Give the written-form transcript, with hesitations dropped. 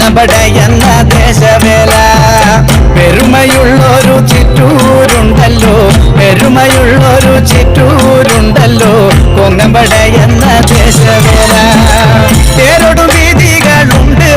കൊന്നമ്പട എന്ന ദേശവേല. പെരുമയുള്ളൊരു ചിറ്റൂരുണ്ടല്ലോ, പെരുമയുള്ളൊരു ചിറ്റൂരുണ്ടല്ലോ കൊന്നമ്പട എന്ന ദേശവേല. തേരൊടു വീതികളുണ്ട്